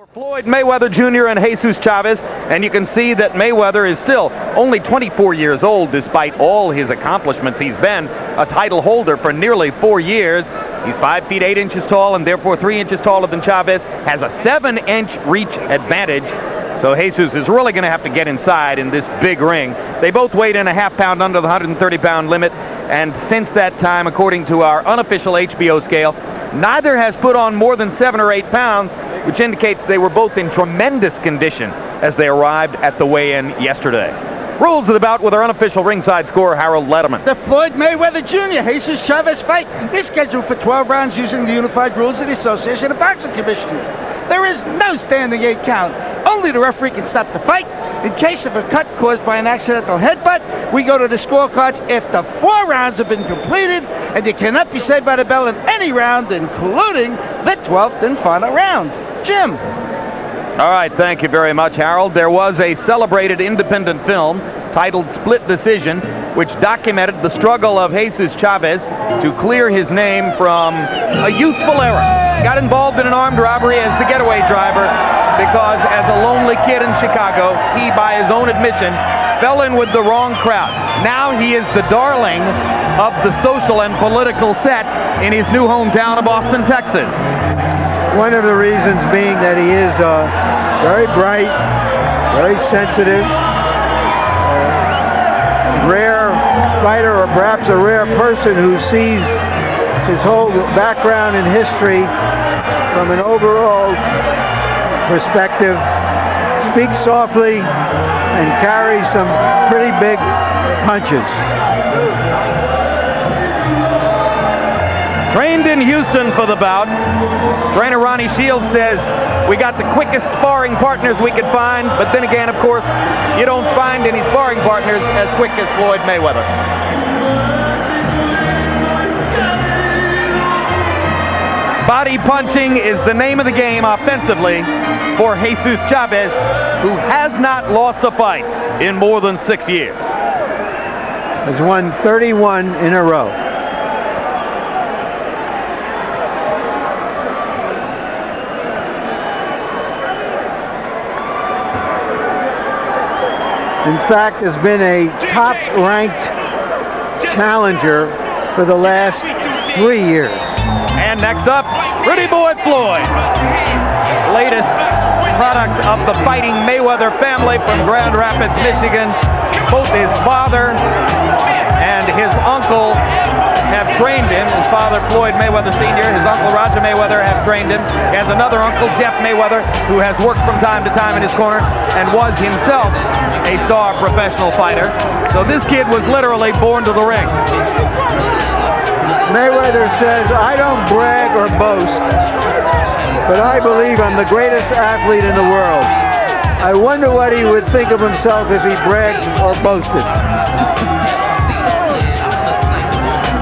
Floyd Mayweather Jr. and Jesus Chavez, and you can see that Mayweather is still only 24 years old despite all his accomplishments. He's been a title holder for nearly 4 years. He's 5 feet 8 inches tall and therefore 3 inches taller than Chavez, has a 7-inch reach advantage. So Jesus is really going to have to get inside in this big ring. They both weighed in a half pound under the 130-pound limit, and since that time, according to our unofficial HBO scale, neither has put on more than 7 or 8 pounds, which indicates they were both in tremendous condition as they arrived at the weigh-in yesterday. Rules of the bout with our unofficial ringside scorer, Harold Letterman. The Floyd Mayweather Jr. Jesus Chavez fight is scheduled for 12 rounds using the unified rules of the Association of Boxing Commissions. There is no standing 8 count. Only the referee can stop the fight. In case of a cut caused by an accidental headbutt, we go to the scorecards after 4 rounds have been completed, and you cannot be saved by the bell in any round, including the 12th and final round. Jim. All right, thank you very much, Harold. There was a celebrated independent film titled Split Decision, which documented the struggle of Jesus Chavez to clear his name from a youthful error. Got involved in an armed robbery as the getaway driver because as a lonely kid in Chicago, he, by his own admission, fell in with the wrong crowd. Now he is the darling of the social and political set in his new hometown of Austin, Texas. One of the reasons being that he is very bright, very sensitive, rare fighter, or perhaps a rare person who sees his whole background and history from an overall perspective, speaks softly, and carries some pretty big punches. Trained in Houston for the bout, trainer Ronnie Shields says, we got the quickest sparring partners we could find, but then again, of course, you don't find any sparring partners as quick as Floyd Mayweather. Body punching is the name of the game offensively for Jesus Chavez, who has not lost a fight in more than 6 years. Has won 31 in a row. In fact, has been a top-ranked challenger for the last 3 years. And next up, Pretty Boy Floyd. Latest product of the Fighting Mayweather family from Grand Rapids, Michigan. Both his father and his uncle have trained him. His father, Floyd Mayweather Sr., his uncle, Roger Mayweather, have trained him. He has another uncle, Jeff Mayweather, who has worked from time to time in his corner and was himself a star professional fighter. So this kid was literally born to the ring. Mayweather says, I don't brag or boast, but I believe I'm the greatest athlete in the world. I wonder what he would think of himself if he bragged or boasted.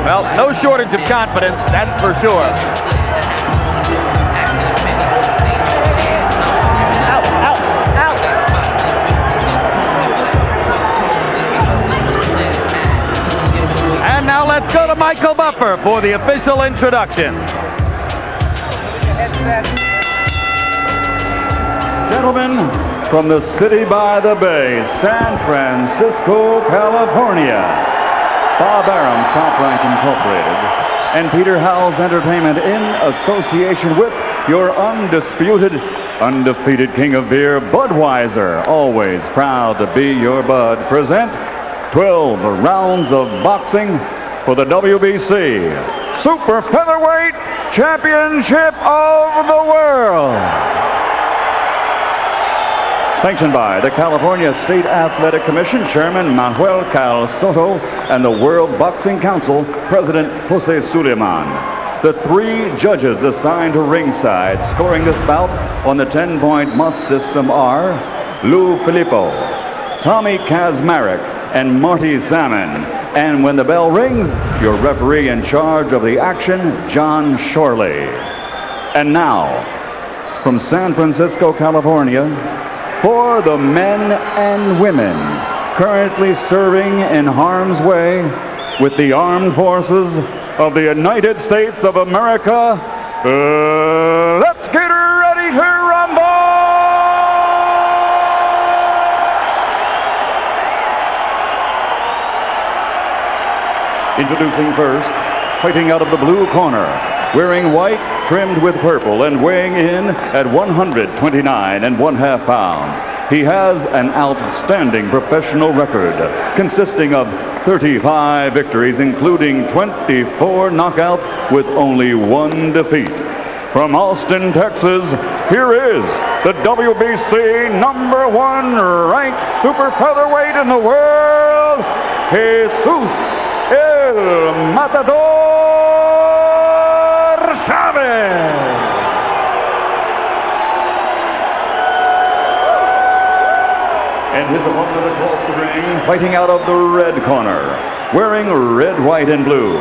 Well, no shortage of confidence, that's for sure. And now let's go to Michael Buffer for the official introduction. Gentlemen, from the city by the bay, San Francisco, California, Bob Arum's Top Rank Incorporated and Peter Howell's Entertainment in association with your undefeated king of beer, Budweiser, always proud to be your bud, present 12 rounds of boxing for the WBC Super Featherweight Championship of the World. Sanctioned by the California State Athletic Commission Chairman Manuel Cal Soto and the World Boxing Council President Jose Suleiman. The 3 judges assigned to ringside scoring this bout on the 10-point must system are Lou Filippo, Tommy Kazmarek, and Marty Salmon. And when the bell rings, your referee in charge of the action, John Shorley. And now, from San Francisco, California, for the men and women currently serving in harm's way with the armed forces of the United States of America, let's get ready to rumble! Introducing first, fighting out of the blue corner, wearing white trimmed with purple and weighing in at 129½ pounds. He has an outstanding professional record consisting of 35 victories, including 24 knockouts with only one defeat. From Austin, Texas, here is the WBC #1 ranked super featherweight in the world, Jesus El Matador Chavez. And his opponent across the ring, fighting out of the red corner, wearing red, white, and blue,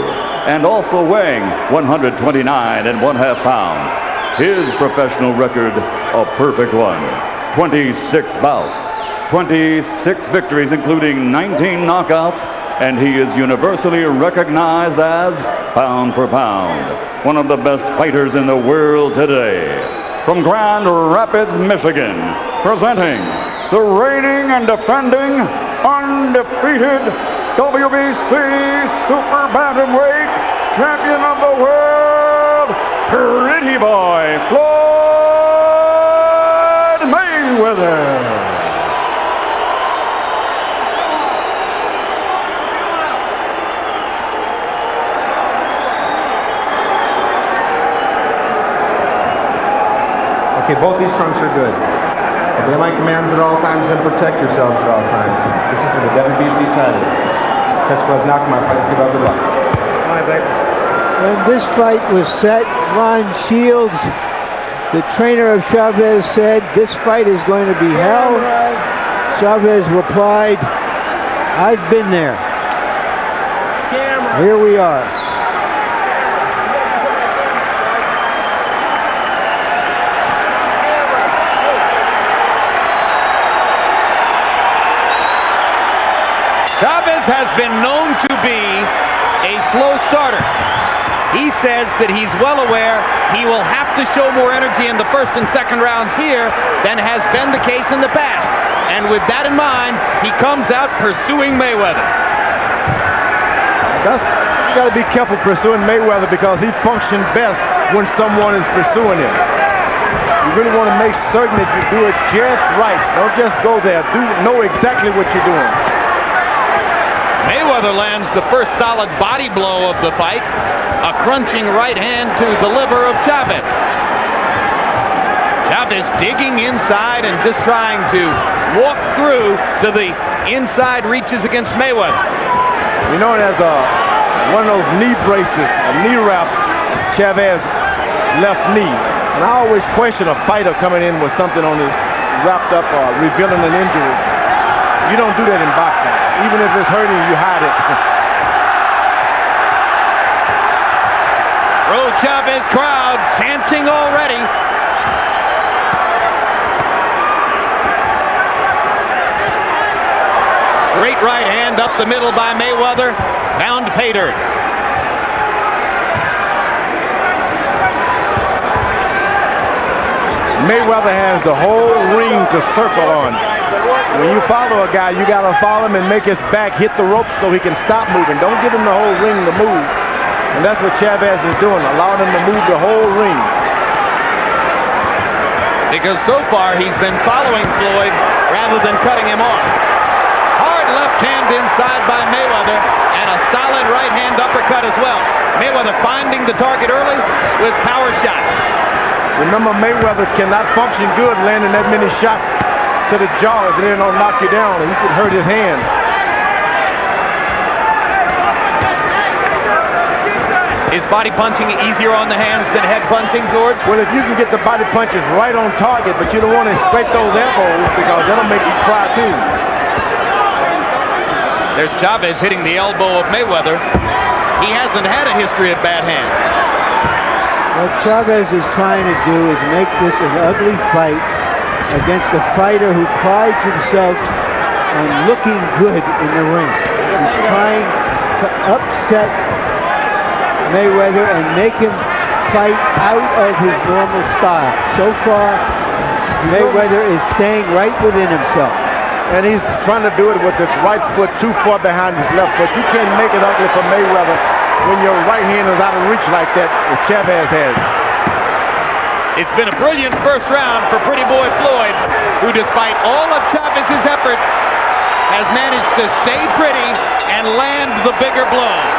and also weighing 129½ pounds. His professional record, a perfect one. 26 bouts, 26 victories, including 19 knockouts, and he is universally recognized as, pound for pound, one of the best fighters in the world today. From Grand Rapids, Michigan, presenting the reigning and defending undefeated WBC Super Bantamweight Champion of the world, Pretty Boy Floyd Mayweather. Okay, both these trunks are good. Obey my commands at all times and protect yourselves at all times. This is for the WBC title. Catch gloves now, come on, fight, give up, good luck. When this fight was set, Ron Shields, the trainer of Chavez, said, "This fight is going to be hell." Chavez replied, "I've been there." Here we are. Chavez has been known to be a slow starter. He says that he's well aware he will have to show more energy in the first and second rounds here than has been the case in the past. And with that in mind, he comes out pursuing Mayweather. You got to be careful pursuing Mayweather because he functions best when someone is pursuing him. You really want to make certain that you do it just right. Don't just go there. Know exactly what you're doing. Mayweather lands the first solid body blow of the fight, a crunching right hand to the liver of Chavez. Chavez digging inside and just trying to walk through to the inside reaches against Mayweather. You know, there's one of those knee braces, a knee wrap, Chavez left knee. And I always question a fighter coming in with something on his wrapped up or revealing an injury. You don't do that in boxing. Even if it's hurting, you hide it. Pro Chavez crowd chanting already. Straight right hand up the middle by Mayweather. Bound pay dirt. Mayweather has the whole ring to circle on. When you follow a guy, you got to follow him and make his back hit the ropes so he can stop moving. Don't give him the whole ring to move. And that's what Chavez is doing, allowing him to move the whole ring. Because so far he's been following Floyd rather than cutting him off. Hard left hand inside by Mayweather and a solid right hand uppercut as well. Mayweather finding the target early with power shots. Remember, Mayweather cannot function good landing that many shots to the jaws and then it'll knock you down and he could hurt his hand. Is body punching easier on the hands than head punching, George? Well, if you can get the body punches right on target, but you don't want to scrape those elbows because that'll make you cry too. There's Chavez hitting the elbow of Mayweather. He hasn't had a history of bad hands. What Chavez is trying to do is make this an ugly fight against a fighter who prides himself on looking good in the ring. He's trying to upset Mayweather and make him fight out of his normal style. So far, Mayweather is staying right within himself. and he's trying to do it with his right foot too far behind his left foot. You can't make it ugly for Mayweather when your right hand is out of reach like that, as Chavez has. It's been a brilliant first round for Pretty Boy Floyd, who despite all of Chavez's efforts, has managed to stay pretty and land the bigger blows.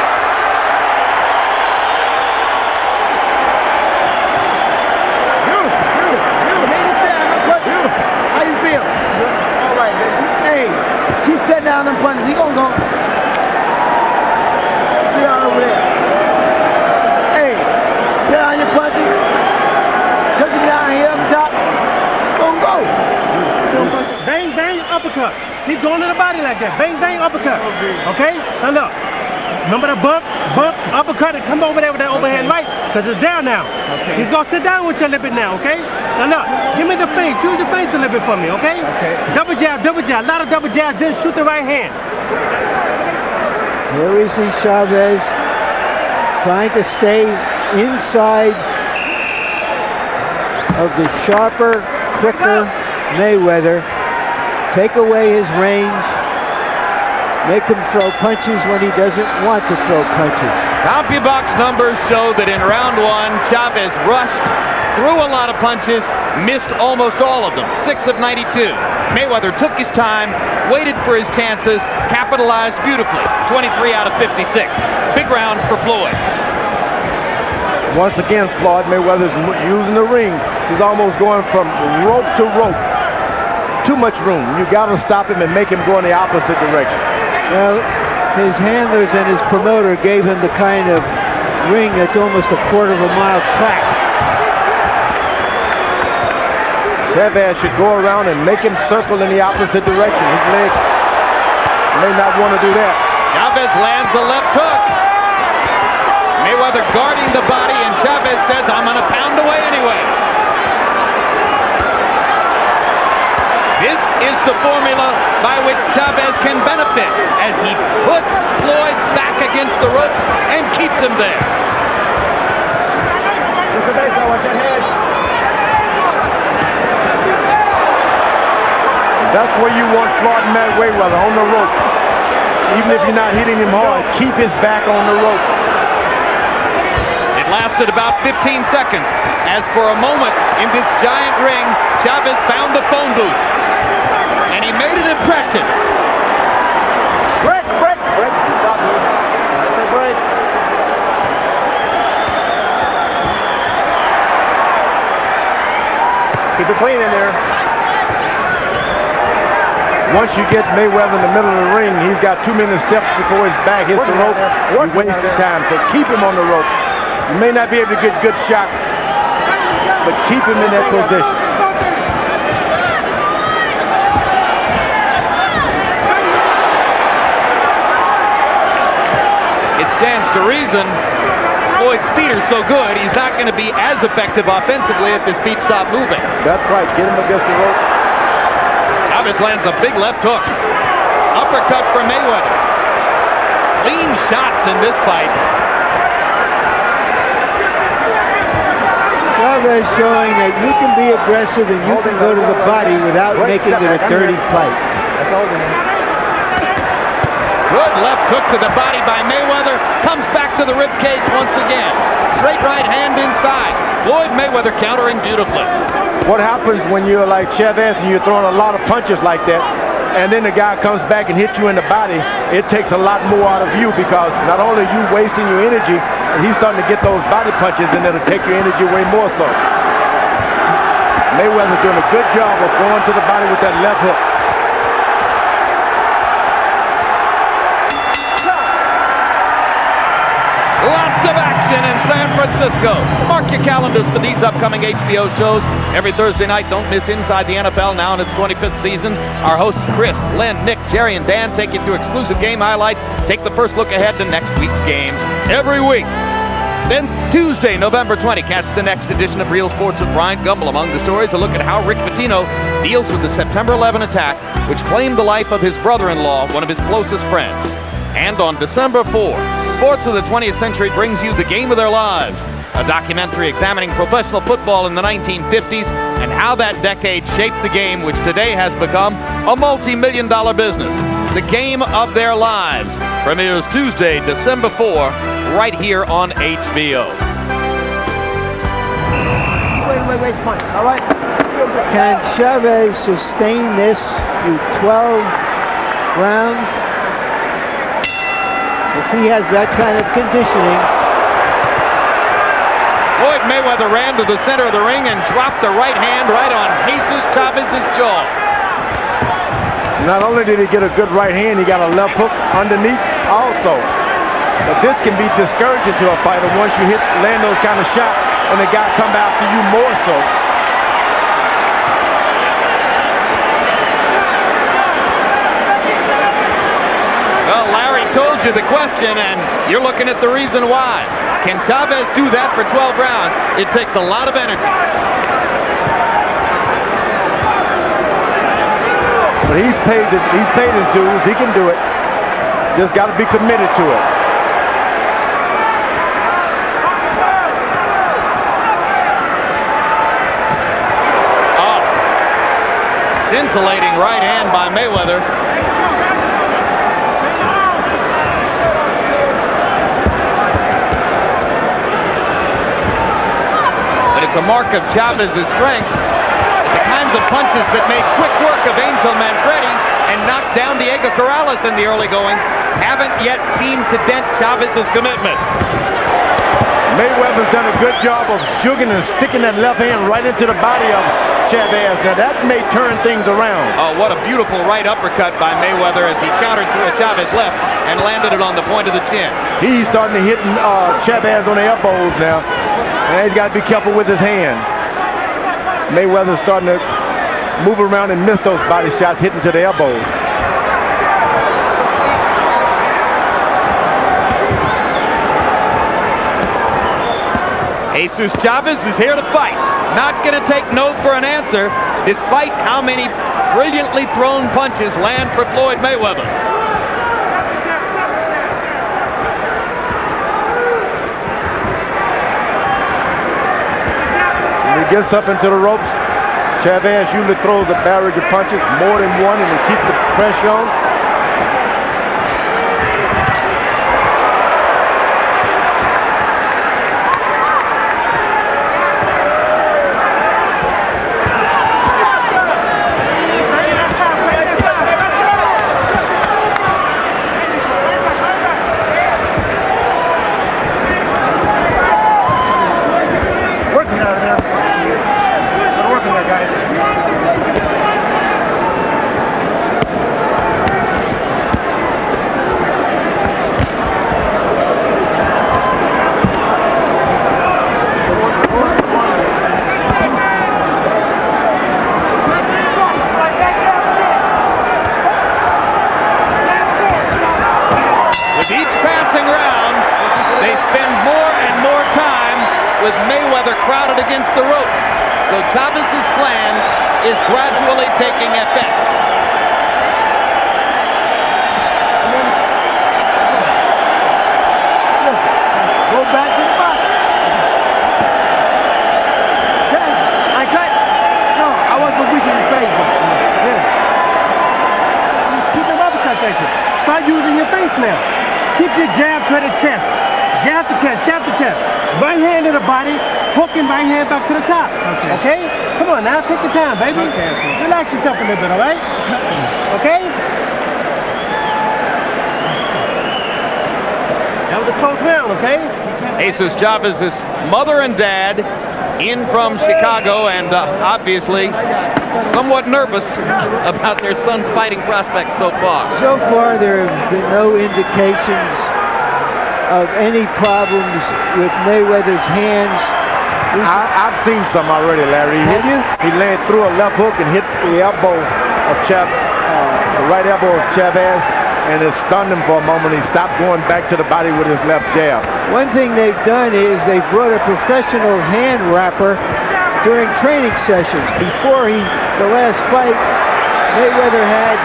How you feel? All right, baby. Hey, keep setting down them punches. He gonna go. Sit down over there. Hey, sit down your punches. Touch him down here up top. Gonna go. Bang, bang, uppercut. Keep going to the body like that. Bang, bang, uppercut. Okay? Now look. Remember the bump, uppercut, and come over there with that overhand right, because it's down now. Okay. He's going to sit down with you a little bit now, okay? Now look, give me the feint. Choose the feint a little bit for me, okay? Okay. Double jab, a lot of double jabs, then shoot the right hand. Here we see Chavez trying to stay inside of the sharper, quicker Mayweather, take away his range, make him throw punches when he doesn't want to throw punches. CompuBox numbers show that in round one, Chavez rushed, threw a lot of punches, missed almost all of them, 6 of 92. Mayweather took his time, waited for his chances, capitalized beautifully, 23 out of 56. Big round for Floyd. Once again, Floyd Mayweather's using the ring. He's almost going from rope to rope. Too much room. You got to stop him and make him go in the opposite direction. Well, his handlers and his promoter gave him the kind of ring that's almost a quarter-of-a-mile track. Chavez should go around and make him circle in the opposite direction. His leg may not want to do that. Chavez lands the left hook. Mayweather guarding the body, and Chavez says, I'm going to pound away anyway. This is the formula by which Chavez can benefit as he puts Floyd's back against the ropes and keeps him there. That's where you want Floyd Mayweather, on the rope. Even if you're not hitting him hard, keep his back on the rope. It lasted about 15 seconds, as for a moment in this giant ring, Chavez found the phone booth. And he made an impression. Break. Stop it. That's a break. Keep it clean in there. Once you get Mayweather in the middle of the ring, he's got too many steps before his back hits the rope. You waste the time, so keep him on the rope. You may not be able to get good shots, but keep him in that position. It stands to reason Floyd's feet are so good, he's not going to be as effective offensively if his feet stop moving. That's right. Get him against the rope. Chavez lands a big left hook. Uppercut for Mayweather. Clean shots in this fight. Chavez showing that you can be aggressive and you can go to the body without making it a dirty fight. Good left hook to the body by Mayweather. Comes back to the ribcage once again. Straight right hand inside. Floyd Mayweather countering beautifully. What happens when you're like Chavez and you're throwing a lot of punches like that, and then the guy comes back and hits you in the body, it takes a lot more out of you, because not only are you wasting your energy, and he's starting to get those body punches, and it'll take your energy way more so. Mayweather's doing a good job of going to the body with that left hook. Lots of action in San Francisco. Mark your calendars for these upcoming HBO shows. Every Thursday night, don't miss Inside the NFL, now in its 25th season. Our hosts Chris, Len, Nick, Jerry, and Dan take you through exclusive game highlights, take the first look ahead to next week's games every week. Then Tuesday, November 20, catch the next edition of Real Sports with Brian Gumble. Among the stories, a look at how Rick Pitino deals with the September 11 attack, which claimed the life of his brother-in-law, one of his closest friends. And on December 4, Sports of the 20th Century brings you the game of their lives, a documentary examining professional football in the 1950s and how that decade shaped the game, which today has become a multi-million-dollar business. The Game of Their Lives premieres Tuesday, December 4, right here on HBO. Wait, point. All right. Can Chavez sustain this through 12 rounds? If he has that kind of conditioning. Floyd Mayweather ran to the center of the ring and dropped the right hand right on Jesus Chavez's jaw. Not only did he get a good right hand, he got a left hook underneath also. But this can be discouraging to a fighter once you land those kind of shots and the guy come after you more so. Well, Larry told you the question, and you're looking at the reason why. Can Chavez do that for 12 rounds? It takes a lot of energy. But he's paid his dues. He can do it. Just got to be committed to it. Oh, scintillating right hand by Mayweather. But it's a mark of Chavez's strength. The kinds of punches that made quick work of Angel Manfredi and knocked down Diego Corrales in the early going haven't yet seemed to dent Chavez's commitment. Mayweather's done a good job of jugging and sticking that left hand right into the body of Chavez. Now that may turn things around. Oh, what a beautiful right uppercut by Mayweather as he countered through a Chavez left and landed it on the point of the chin. He's starting to hit Chavez on the elbows now. And he's got to be careful with his hands. Mayweather's starting to move around and miss those body shots hitting to the elbows. Jesus Chavez is here to fight. Not going to take no for an answer, despite how many brilliantly thrown punches land for Floyd Mayweather. When he gets up into the ropes, Chavez usually throws a barrage of punches, more than one, and he keeps the pressure on. Mayweather crowded against the ropes. So Chavez's plan is gradually taking effect. Go back to the box. Okay, I cut. No, I wasn't weak in the face. Yeah. Keep them uppercuts at you. Start using your face now. Keep your jab to the chest. Jab to chest, jab to chest. Right hand to the body, hooking right hand back to the top. Okay? Okay? Come on now, take your time, baby. Okay. Relax yourself a little bit, all right? Okay? That was a close round, okay? Jesus Chavez's mother and dad in from Chicago and obviously somewhat nervous about their son's fighting prospects so far. So far, there have been no indications of any problems with Mayweather's hands. I've seen some already, Larry. He landed through a left hook and hit the elbow of the right elbow of Chavez, and it stunned him for a moment. He stopped going back to the body with his left jab. One thing they've done is they've brought a professional hand wrapper during training sessions. Before the last fight, Mayweather had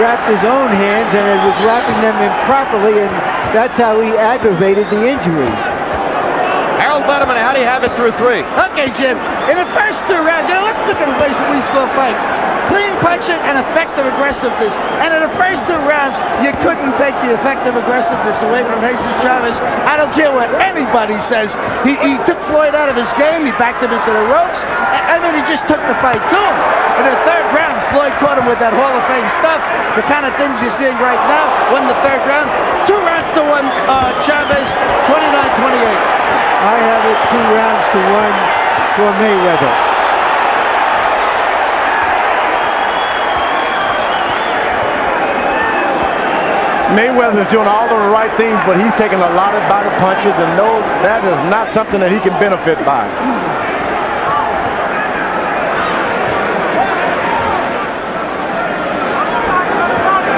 wrapped his own hands and it was wrapping them improperly, and that's how he aggravated the injuries. Harold Letterman, how do you have it through 3? Okay, Jim. In the first 2 rounds, let's look at the ways we score fights. Clean punching and effective aggressiveness. And in the first 2 rounds, you couldn't take the effective aggressiveness away from Jesus Chavez. I don't care what anybody says. He took Floyd out of his game. He backed him into the ropes. I mean, he just took the fight to him. In the 3rd round, Floyd caught him with that Hall of Fame stuff. The kind of things you're seeing right now. Won the 3rd round. 2 rounds to 1, Chavez, 29-28. I have it 2 rounds to 1 for Mayweather. Mayweather is doing all the right things, but he's taking a lot of body punches, and knows that is not something that he can benefit by.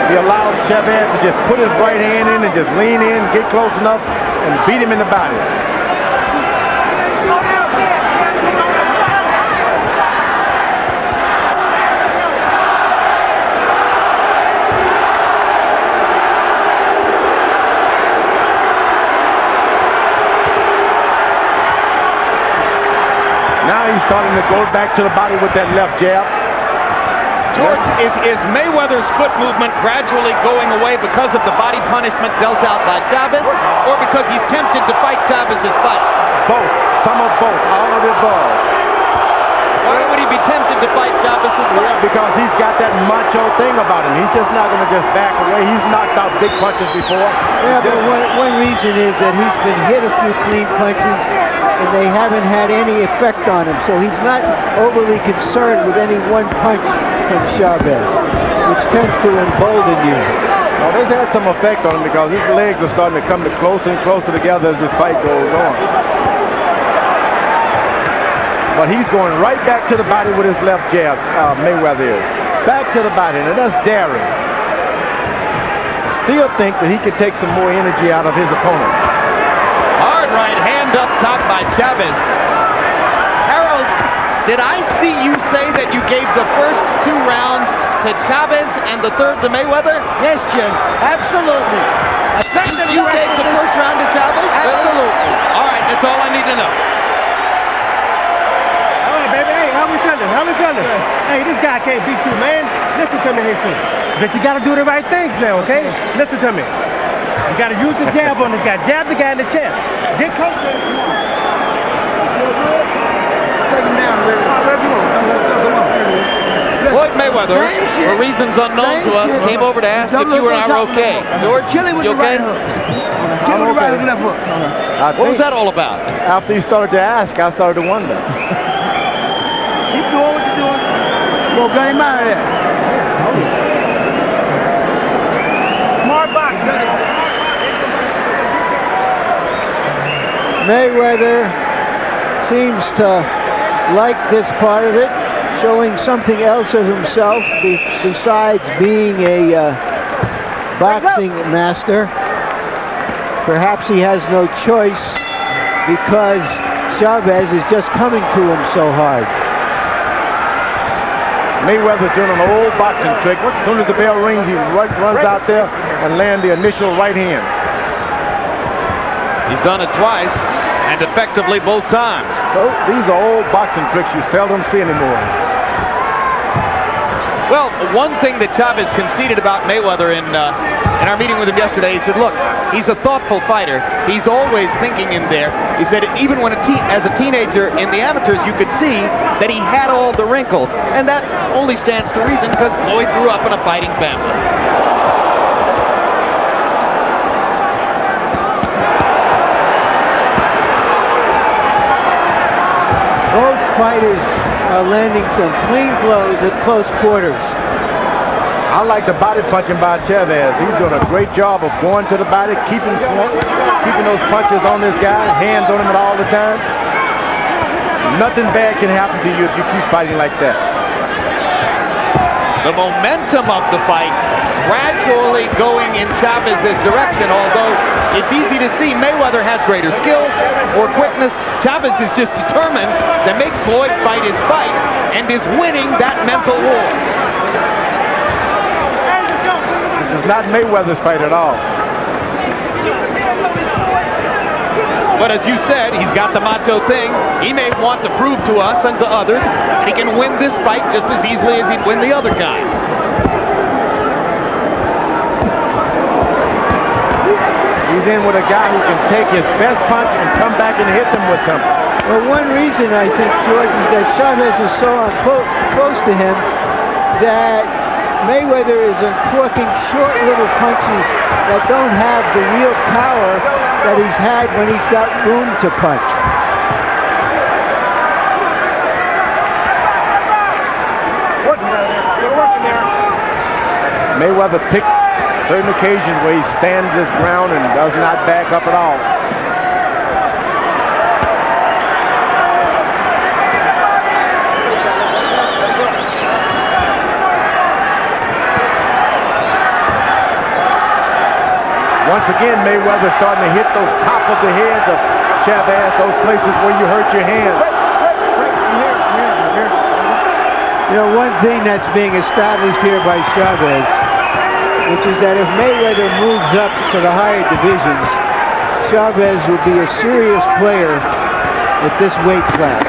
He allows Chavez to just put his right hand in and just lean in, get close enough, and beat him in the body. Now he's starting to go back to the body with that left jab. George, is Mayweather's foot movement gradually going away because of the body punishment dealt out by Chavez, or because he's tempted to fight Chavez's fight? Both. Some of both. All of the above. Why would he be tempted to fight Chavez's fight? Because he's got that macho thing about him. He's just not going to just back away. He's knocked out big punches before. Yeah, but one reason is that he's been hit a few clean punches, and they haven't had any effect on him. So he's not overly concerned with any one punch from Chavez, which tends to embolden you. Well, this had some effect on him because his legs are starting to come closer and closer together as this fight goes on. But he's going right back to the body with his left jab, Mayweather is. Back to the body, and that's daring. Still think that he could take some more energy out of his opponent. Hard right hand up top by Chavez. Harold, did I see you say that you gave the first 2 rounds to Chavez and the 3rd to Mayweather? Yes, Jim. Absolutely. You gave the first round to Chavez? Absolutely. All right, that's all I need to know. All right, baby. Hey, how we feeling? How we feeling? Hey, this guy can't beat you, man. Listen to me, Jesus. But you got to do the right things now, okay? Listen to me. You got to use the jab on this guy. Jab the guy in the chest. Get close to him. Floyd Mayweather, for reasons unknown to us, came over to ask if you and I were okay. George, you okay? I'm okay. What was that all about? After you started to ask, I started to wonder. Keep doing what you're doing. Go get him out of there. Smart box, Mayweather seems to like this part of it, showing something else of himself besides being a boxing master. Perhaps he has no choice because Chavez is just coming to him so hard. Mayweather's doing an old boxing trick. As soon as the bell rings, he runs out there and lands the initial right hand. He's done it twice, and effectively both times. So these are old boxing tricks you seldom see anymore. Well, one thing that Chavez conceded about Mayweather in our meeting with him yesterday, he said, look, he's a thoughtful fighter. He's always thinking in there. He said even when as a teenager in the amateurs, you could see that he had all the wrinkles. And that only stands to reason because Floyd grew up in a fighting family. Both fighters are landing some clean blows at close quarters. I like the body punching by Chavez. He's doing a great job of going to the body, keeping those punches on this guy, hands on him all the time. Nothing bad can happen to you if you keep fighting like that. The momentum of the fight gradually going in Chavez's direction, although it's easy to see Mayweather has greater skills or quickness. Chavez is just determined to make Floyd fight his fight and is winning that mental war. This is not Mayweather's fight at all. But as you said, he's got the macho thing. He may want to prove to us and to others he can win this fight just as easily as he'd win the other guy. He's in with a guy who can take his best punch and come back and hit them with something. Well, one reason I think, George, is that Chavez is so close to him that Mayweather is uncorking short little punches that don't have the real power that he's had when he's got room to punch. Mayweather picks certain occasions where he stands his ground and does not back up at all. Once again, Mayweather starting to hit those top of the heads of Chavez, those places where you hurt your hand. You know, one thing that's being established here by Chavez, which is that if Mayweather moves up to the higher divisions, Chavez will be a serious player at this weight class.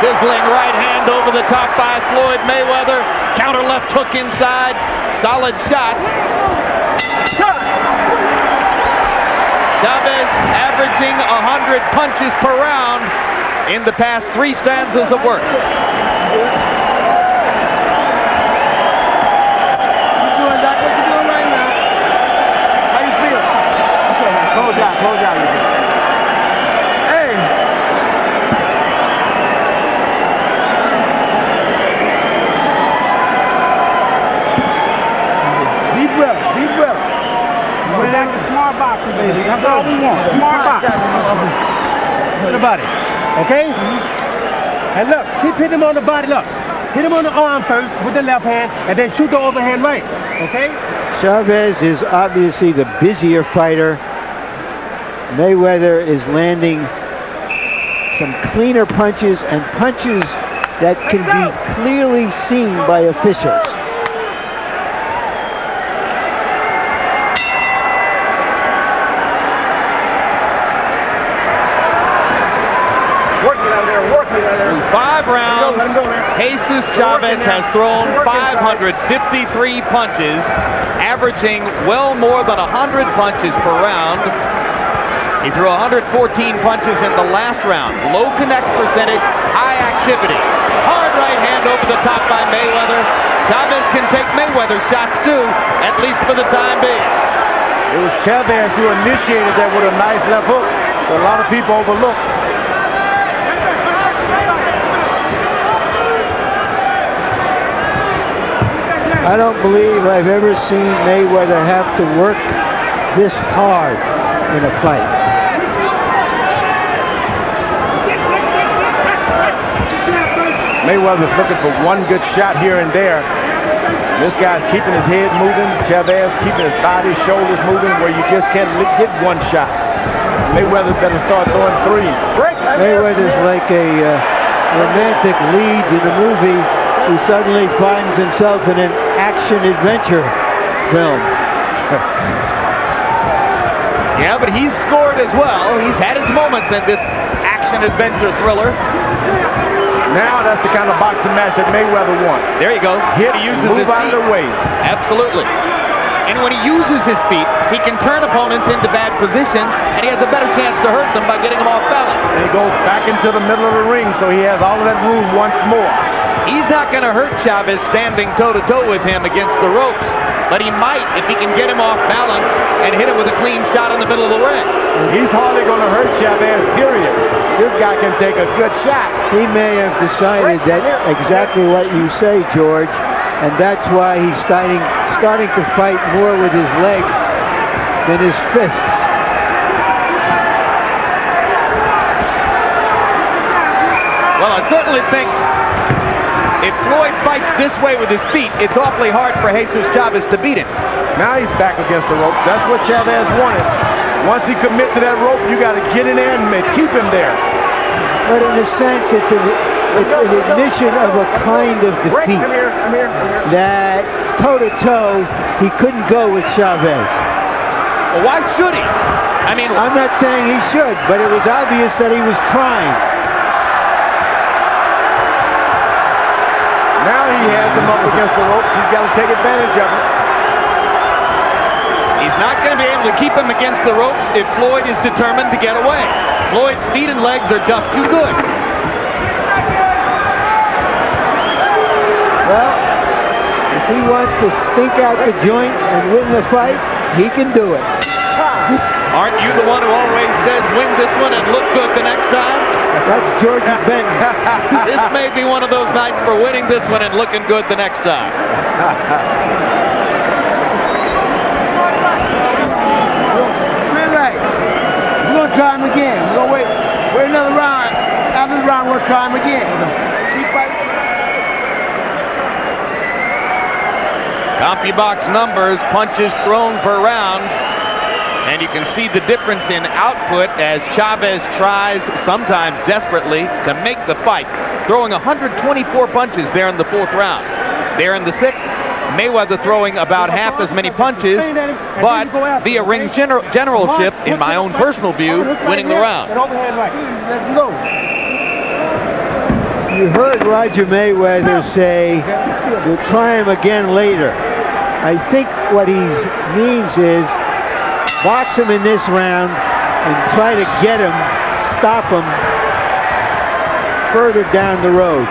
Sizzling right hand over the top by Floyd Mayweather. Counter left hook inside. Solid shots. Chavez averaging 100 punches per round in the past 3 stanzas of work. Close out. Hey. Deep breath. We're like a smart boxer, baby. That's all we want. Smart boxer. To the body. Okay? And look, keep hitting him on the body. Look. Hit him on the arm first with the left hand, and then shoot the overhand right. Okay? Chavez is obviously the busier fighter. Mayweather is landing some cleaner punches and punches that can be clearly seen by officials. Working out there. In 5 rounds, Jesus Chavez has thrown 553 punches, averaging well more than 100 punches per round. He threw 114 punches in the last round. Low connect percentage, high activity. Hard right hand over the top by Mayweather. Chavez can take Mayweather's shots too, at least for the time being. It was Chavez who initiated that with a nice left hook that a lot of people overlook. I don't believe I've ever seen Mayweather have to work this hard in a fight. Mayweather's looking for one good shot here and there. This guy's keeping his head moving. Chavez keeping his body, shoulders moving where you just can't get one shot. Mayweather better start throwing 3. Mayweather's like a romantic lead in a movie who suddenly finds himself in an action-adventure film. Yeah, but he's scored as well. He's had his moments in this action-adventure thriller. Now that's the kind of boxing match that Mayweather wants. There you go. Hit, He uses move his out feet. of the way. Absolutely. And when he uses his feet, he can turn opponents into bad positions, and he has a better chance to hurt them by getting them off balance. And he goes back into the middle of the ring, so he has all of that room once more. He's not going to hurt Chavez standing toe-to-toe with him against the ropes, but he might if he can get him off balance and hit him with a clean shot in the middle of the ring. He's hardly going to hurt Chavez, period. This guy can take a good shot. He may have decided that exactly what you say, George, and that's why he's starting to fight more with his legs than his fists. Well, I certainly think if Floyd fights this way with his feet, it's awfully hard for Jesus Chavez to beat him. Now he's back against the rope. That's what Chavez wanted. Once he commits to that rope, you got to get in there and keep him there. But in a sense, it's an admission of a kind of defeat. Come here. That toe-to-toe, he couldn't go with Chavez. Well, why should he? I mean, I'm not saying he should, but it was obvious that he was trying. Now he has him up against the ropes. He's got to take advantage of it. he's not going to be able to keep him against the ropes if Floyd is determined to get away. Floyd's feet and legs are just too good. Well, if he wants to stink out the joint and win the fight, he can do it. Aren't you the one who always says win this one and look good the next time? That's George Benton. This may be one of those nights for winning this one and looking good the next time. Relax. We're going to try him again. We're going to wait another round. After the round, we'll try him again. Keep fighting. CompuBox numbers, punches thrown per round. And you can see the difference in output as Chavez tries, sometimes desperately, to make the fight, throwing 124 punches there in the 4th round. There in the 6th, Mayweather throwing about half as many punches, but via ring generalship, in my own personal view, winning the round. Let's go. You heard Roger Mayweather say, we'll try him again later. I think what he means is, box him in this round and try to get him, stop him further down the road.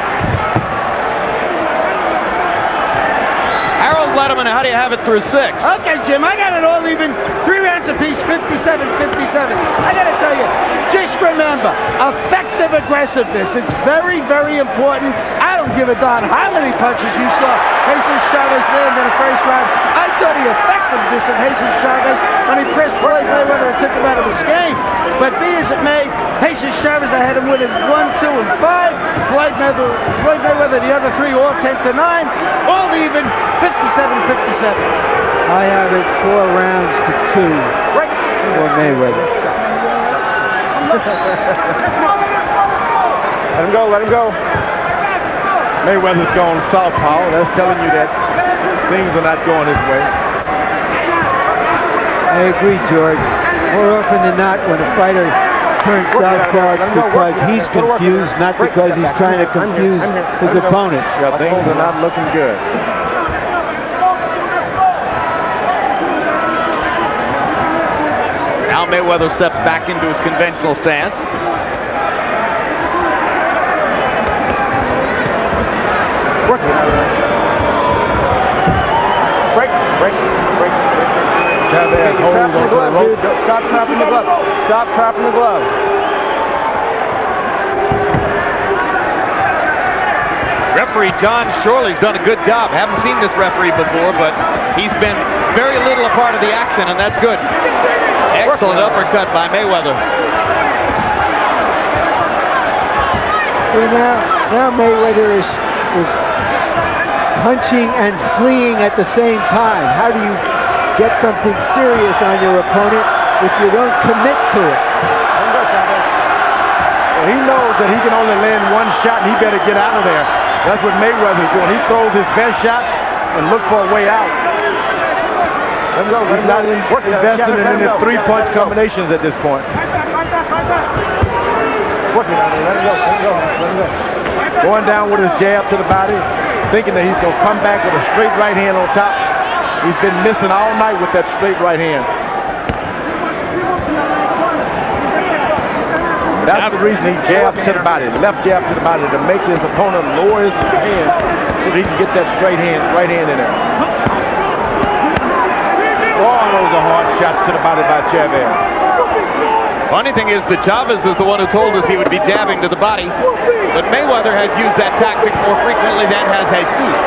Harold Letterman, how do you have it through 6? Okay, Jim, I got it all even. 3 rounds apiece, 57-57. I got to tell you, just remember, effective aggressiveness. It's very, very important. I don't give a darn how many punches you saw Jesus Chavez land in the first round. I saw the effectiveness of Jesus Chavez when he pressed Floyd Mayweather and took him out of his game. But be as it may, Jesus Chavez, I had him winning 1, 2, and 5. Floyd Mayweather, the other 3, all 10-9. All even, 57-57. I have it 4 rounds to 2 for Mayweather. Let him go, let him go. Mayweather's gone southpaw. That's telling you that things are not going his way. I agree, George. More often than not, when a fighter turns southpaw, it's because he's confused, not because he's trying to confuse his opponent. Yeah, things are not looking good. Now Mayweather steps back into his conventional stance. Break. Chavez holds on to the rope. Stop trapping the glove. Stop trapping the glove. Referee John Shorley's done a good job. Haven't seen this referee before, but he's been very little a part of the action, and that's good. Excellent uppercut by Mayweather. Now Mayweather is punching and fleeing at the same time. How do you get something serious on your opponent if you don't commit to it? Well, he knows that he can only land one shot, and he better get out of there. That's what Mayweather's doing. He throws his best shot and looks for a way out. He's not investing in any 3-punch combinations at this point. Going down with his jab to the body, thinking that he's going to come back with a straight right hand on top. He's been missing all night with that straight right hand. That's the reason he jabs to the body, left jab to the body, to make his opponent lower his hand so that he can get that right hand in there. Oh, those are hard shots to the body by Chavez. Funny thing is that Chavez is the one who told us he would be jabbing to the body, but Mayweather has used that tactic more frequently than has Jesus.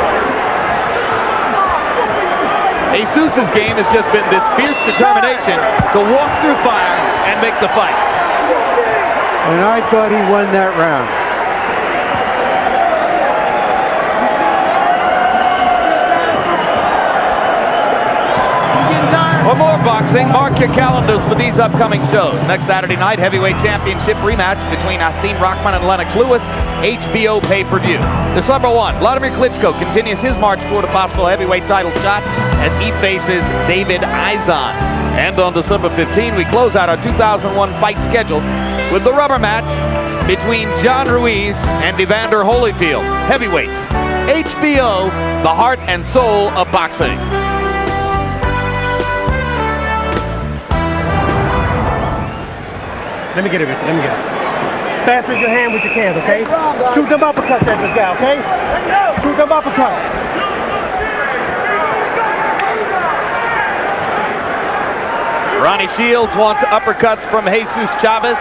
Jesus's game has just been this fierce determination to walk through fire and make the fight. And I thought he won that round. For more boxing, mark your calendars for these upcoming shows. Next Saturday night, heavyweight championship rematch between Hasim Rahman and Lennox Lewis, HBO pay-per-view. December 1, Vladimir Klitschko continues his march toward a possible heavyweight title shot as he faces David Izon. And on December 15, we close out our 2001 fight schedule with the rubber match between John Ruiz and Evander Holyfield. Heavyweights. HBO, the heart and soul of boxing. Let me get it, Richard. Let me get it. Fast with your hand with your hands, okay? Shoot them uppercuts at this guy, okay? Shoot them uppercuts. Ronnie Shields wants uppercuts from Jesus Chavez.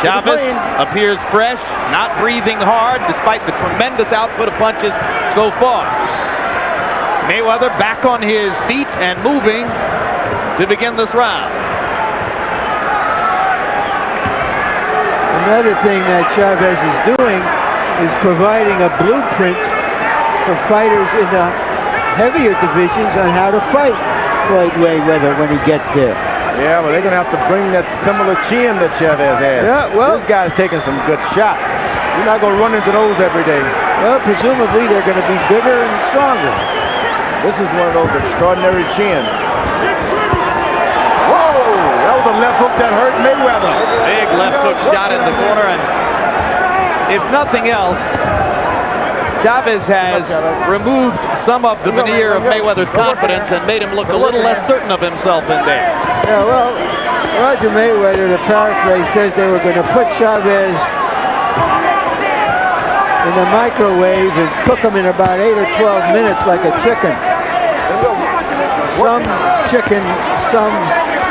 Chavez appears fresh, not breathing hard despite the tremendous output of punches so far. Mayweather back on his feet and moving to begin this round. Another thing that Chavez is doing is providing a blueprint for fighters in the heavier divisions on how to fight Floyd Mayweather when he gets there. Yeah, well, they're going to have to bring that similar chin that Chavez has. Yeah, well, this guy's taking some good shots. You're not going to run into those every day. well, presumably they're going to be bigger and stronger. This is one of those extraordinary chins. Whoa! That was a left hook that hurt Mayweather. Big left hook shot in the corner, and if nothing else, Chavez has removed some of the veneer of Mayweather's confidence and made him look a little less certain of himself in there. Yeah, well, Roger Mayweather, to paraphrase, says they were going to put Chavez in the microwave and cook him in about 8 or 12 minutes like a chicken. Some chicken, some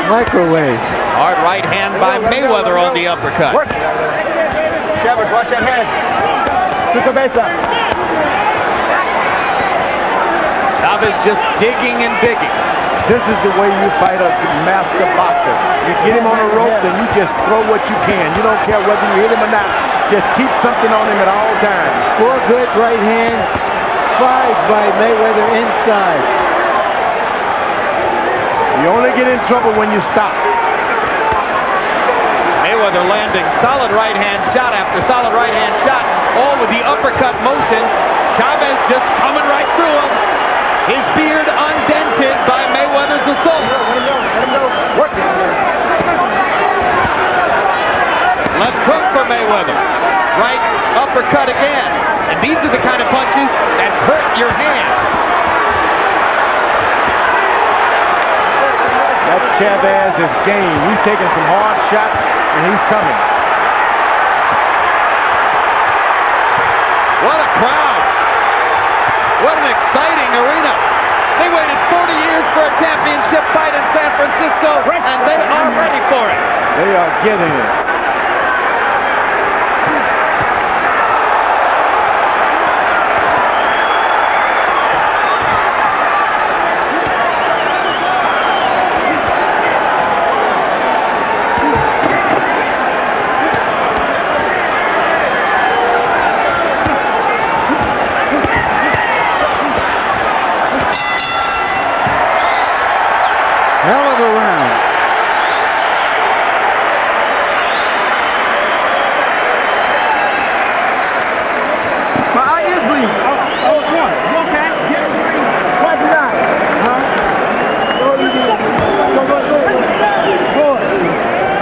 microwave. Hard right hand by Mayweather on the uppercut. Chavez, watch that head. Took the base up. Chavez just digging and digging. This is the way you fight a master boxer. You get him on a rope and you just throw what you can. You don't care whether you hit him or not. Just keep something on him at all times. 4 good right hands, 5 by Mayweather inside. You only get in trouble when you stop. Mayweather landing solid right hand shot after solid right hand shot, all with the uppercut motion. Chavez just coming right through him. His beard undented by Mayweather's assault. Left hook for Mayweather. Right uppercut again. And these are the kind of punches that hurt your hands. That Chavez is game. He's taking some hard shots and he's coming. What a crowd. What an exciting arena. They waited 40 years for a championship fight in San Francisco, and they are ready for it. They are getting it. Hell of a round. My eye is bleeding. Oh, what? You okay? Why did I? Huh?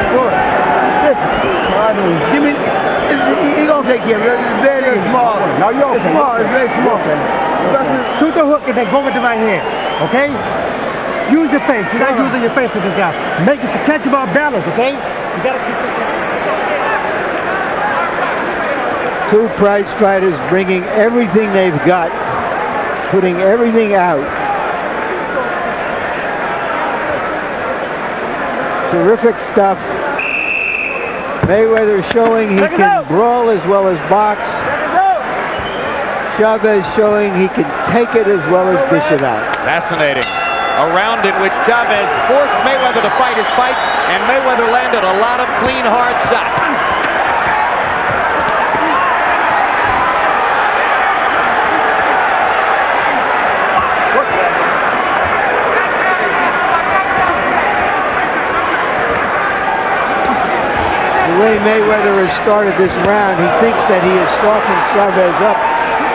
Go. Listen. Give me. He gonna take care of it. It's very small. No, you're okay. It's small. It's very small. Shoot the hook and then go with the right hand, okay? Use your face. You're not using your face with this guy. Make it to catch about balance, okay? You gotta keep it. 2 prize fighters bringing everything they've got, putting everything out. Terrific stuff. Mayweather showing he can brawl as well as box. Chavez showing he can take it as well as dish it out. Fascinating. A round in which Chavez forced Mayweather to fight his fight, and Mayweather landed a lot of clean, hard shots. The way Mayweather has started this round, he thinks that he has softened Chavez up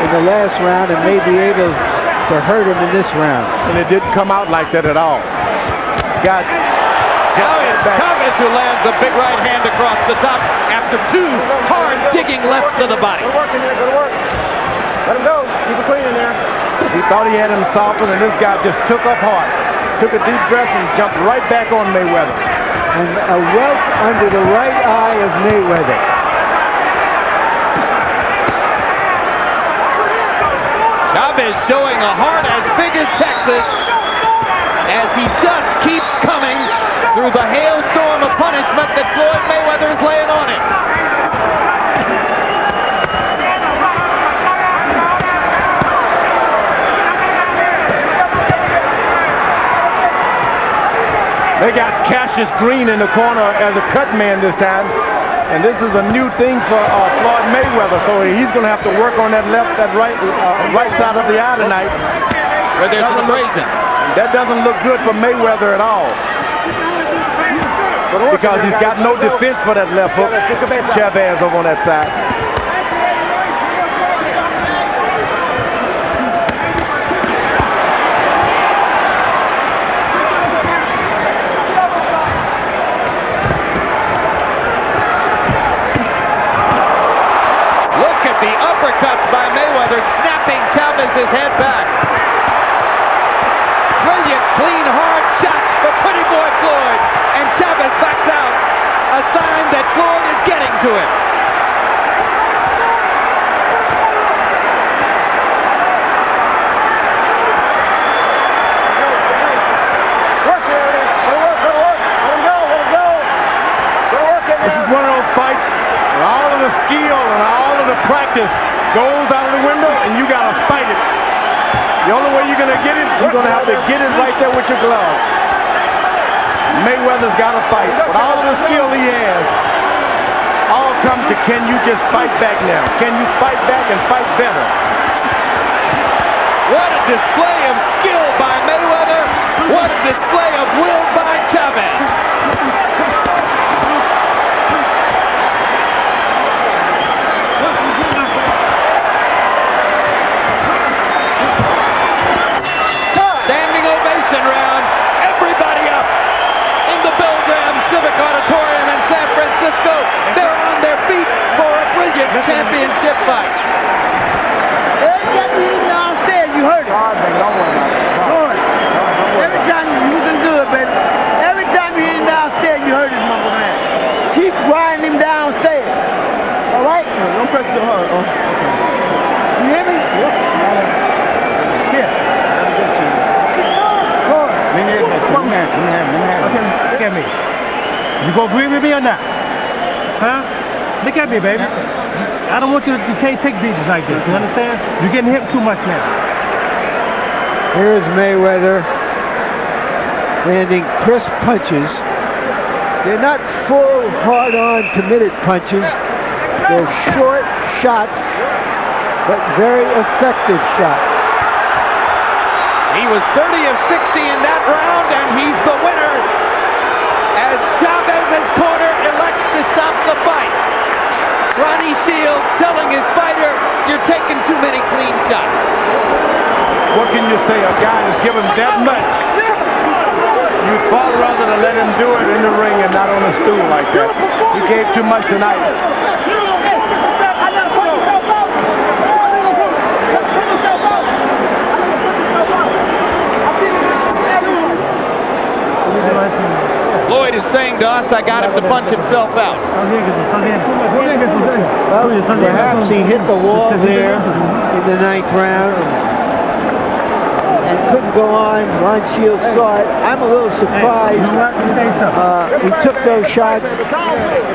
in the last round and may be able to hurt him in this round. And it didn't come out like that at all. Got Now it's Chavez who lands a big right hand across the top after two hard digging lefts to the body. Go to work in there, go to work. Let him go. Keep it clean in there. He thought he had him softened, and this guy just took up hard. Took a deep breath and jumped right back on Mayweather. And a welt under the right eye of Mayweather. Chavez showing a heart as big as Texas as he just keeps coming through the hailstorm of punishment that Floyd Mayweather is laying on him. They got Cassius Green in the corner as a cut man this time. And this is a new thing for Floyd Mayweather. So he's going to have to work on that right side of the eye tonight. Where there's an abrasion. That doesn't look good for Mayweather at all. Because he's got no defense for that left hook. Chavez over on that side. Uppercuts by Mayweather, snapping Chavez's head back. Brilliant, clean, hard shot for Pretty Boy Floyd. And Chavez backs out. A sign that Floyd is getting to him. This is one of those fights where all of the skill and all of the practice goes out of the window, and you got to fight it. The only way you're going to get it, you're going to have to get it right there with your glove. Mayweather's got to fight. But all of the skill he has all comes to, can you just fight back now? Can you fight back and fight better? What a display of skill by Mayweather. What a display of will by Chavez. Round, everybody up in the Bill Graham Civic Auditorium in San Francisco. They're on their feet for a brilliant championship fight. Downstairs, you heard it. Every time you can do it, baby. Every time you hear him downstairs, you heard it, mother man. Keep grinding him downstairs. All right? Don't press so hard. You hear me? Yep. Here. Okay, look at me. You gonna agree with me or not? Huh? Look at me, baby. I don't want you can't take beatings like this, you understand? You're getting hit too much now. Here's Mayweather landing crisp punches. They're not full, hard-on, committed punches. They're short shots, but very effective shots. He was 30 of 60 in that round, and he's the winner as Chavez's corner elects to stop the fight. Ronnie Shields telling his fighter, you're taking too many clean shots. What can you say? A guy that's given that much. You'd far rather to let him do it in the ring and not on a stool like that. He gave too much tonight. Floyd is saying to us, I got him to punch himself out. Well, perhaps he hit the wall there in the 9th round and couldn't go on. Ron Shields saw it. I'm a little surprised he took those shots.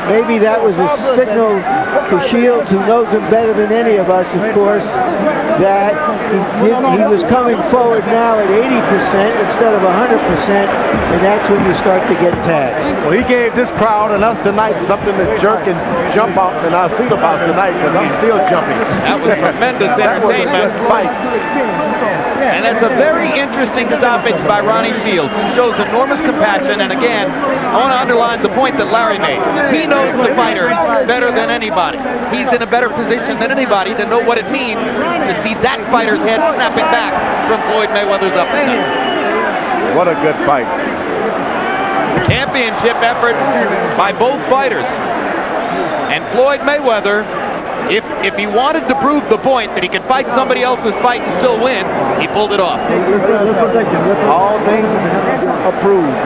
Maybe that was a signal to Shields, who knows him better than any of us, of course, that he was coming forward now at 80% instead of 100%, and that's when you start to get tagged. Well, he gave this crowd and us tonight something to jerk and jump off in our seat about tonight, because I'm still jumping. That was tremendous entertainment. That was a fight. And And that's a very interesting stoppage by Ronnie Shields, who shows enormous compassion. And again, I want to underline the point that Larry made. He knows the fighter better than anybody. He's in a better position than anybody to know what it means to see that fighter's head snapping back from Floyd Mayweather's uppercuts. What a good fight. Championship effort by both fighters. And Floyd Mayweather, if he wanted to prove the point that he could fight somebody else's fight and still win, he pulled it off. All things approved.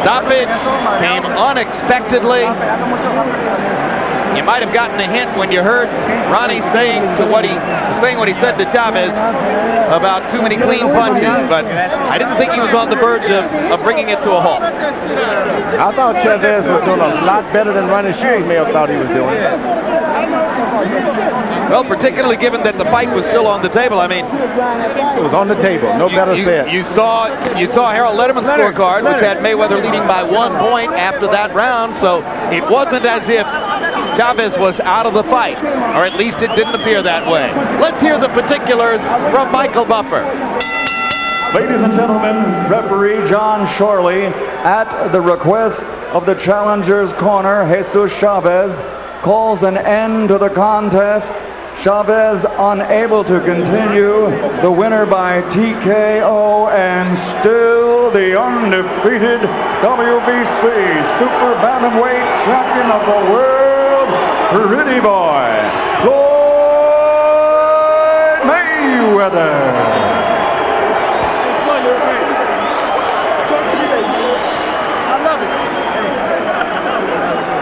Stoppage came unexpectedly. You might have gotten a hint when you heard Ronnie saying what he said to Chavez about too many clean punches, but I didn't think he was on the verge of bringing it to a halt. I thought Chavez was doing a lot better than Ronnie Shields may have thought he was doing. Well, particularly given that the fight was still on the table. I mean, it was on the table. No better said. You saw Harold Letterman's scorecard, which had Mayweather leading by 1 point after that round, so it wasn't as if Chavez was out of the fight, or at least it didn't appear that way. Let's hear the particulars from Michael Buffer. Ladies and gentlemen, referee John Shorley, at the request of the challenger's corner, Jesus Chavez, calls an end to the contest. Chavez unable to continue, the winner by TKO and still the undefeated WBC Super Bantamweight champion of the world, Pretty Boy, Floyd Mayweather.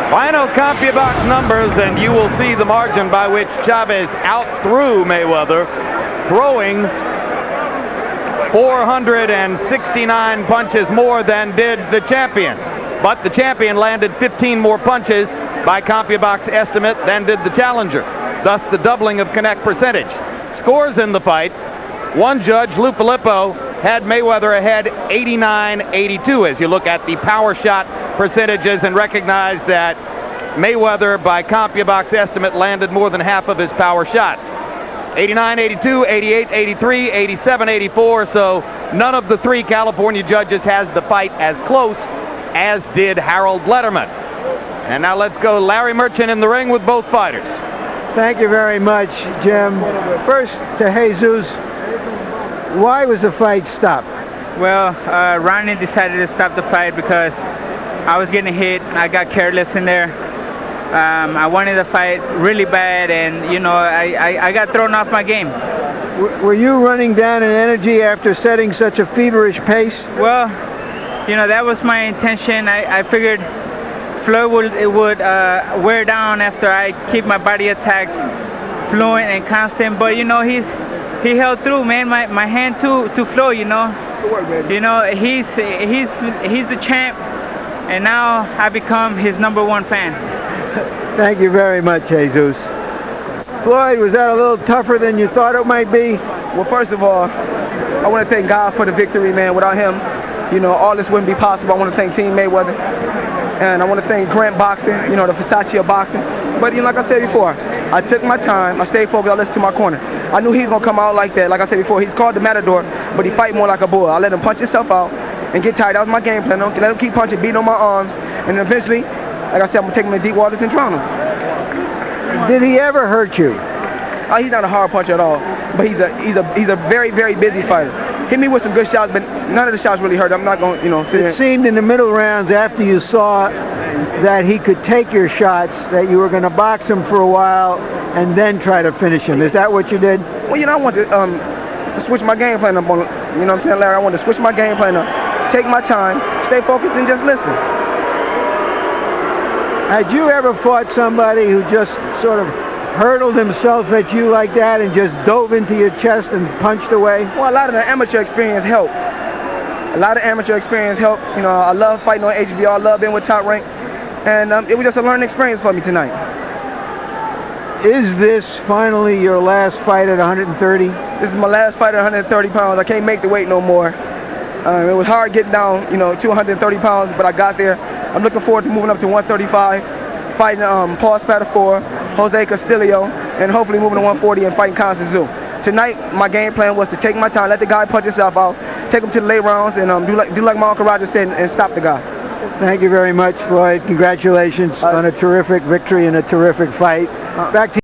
Final CompuBox numbers, and you will see the margin by which Chavez outthrew Mayweather, throwing 469 punches more than did the champion. But the champion landed 15 more punches by CompuBox estimate than did the challenger, thus the doubling of connect percentage. Scores in the fight: one judge, Lou Filippo, had Mayweather ahead 89-82 as you look at the power shot percentages and recognize that Mayweather, by CompuBox estimate, landed more than half of his power shots. 89-82, 88-83, 87-84, so none of the three California judges has the fight as close as did Harold Letterman. And now let's go Larry Merchant in the ring with both fighters. Thank you very much, Jim. First to Jesus, why was the fight stopped? Well, Ronnie decided to stop the fight because I was getting hit. I got careless in there. I wanted the fight really bad, and you know, I got thrown off my game. Were you running down in energy after setting such a feverish pace? Well, you know, that was my intention. I figured Floyd would wear down after I keep my body attack fluent and constant. But you know, he held through, man. My hand to Floyd, you know. You know, he's the champ, and now I become his #1 fan. Thank you very much, Jesus. Floyd, was that a little tougher than you thought it might be? Well, first of all, I want to thank God for the victory, man. Without him, you know, all this wouldn't be possible. I want to thank Team Mayweather, and I want to thank Grant Boxing, you know, the Versace of boxing. But, you know, like I said before, I took my time, I stayed focused, I listened to my corner. I knew he was going to come out like that. Like I said before, he's called the Matador, but he fight more like a bull. I let him punch himself out and get tired. That was my game plan. Let him keep punching, beating on my arms, and then eventually, like I said, I'm going to take him to deep waters and drown him. Did he ever hurt you? He's not a hard puncher at all, but he's a very, very busy fighter. Hit me with some good shots, but none of the shots really hurt. I'm not going, you know. It seemed in the middle rounds, after you saw that he could take your shots, that you were going to box him for a while and then try to finish him. Is that what you did? Well, you know, I want to switch my game plan up on, you know what I'm saying, Larry? I want to switch my game plan up, take my time, stay focused, and just listen. Had you ever fought somebody who just sort of hurtled himself at you like that and just dove into your chest and punched away? Well, a lot of the amateur experience helped. You know, I love fighting on HBO. I love being with Top Rank. And it was just a learning experience for me tonight. Is this finally your last fight at 130? This is my last fight at 130 pounds. I can't make the weight no more. It was hard getting down, 230 pounds, but I got there. I'm looking forward to moving up to 135, fighting Paul Spatafor, Jose Castillo, and hopefully moving to 140 and fighting Constance Zhu. Tonight, my game plan was to take my time, let the guy punch himself out, take him to the late rounds, and do like my Uncle Roger said, and stop the guy. Thank you very much, Floyd. Congratulations on a terrific victory and a terrific fight. Back to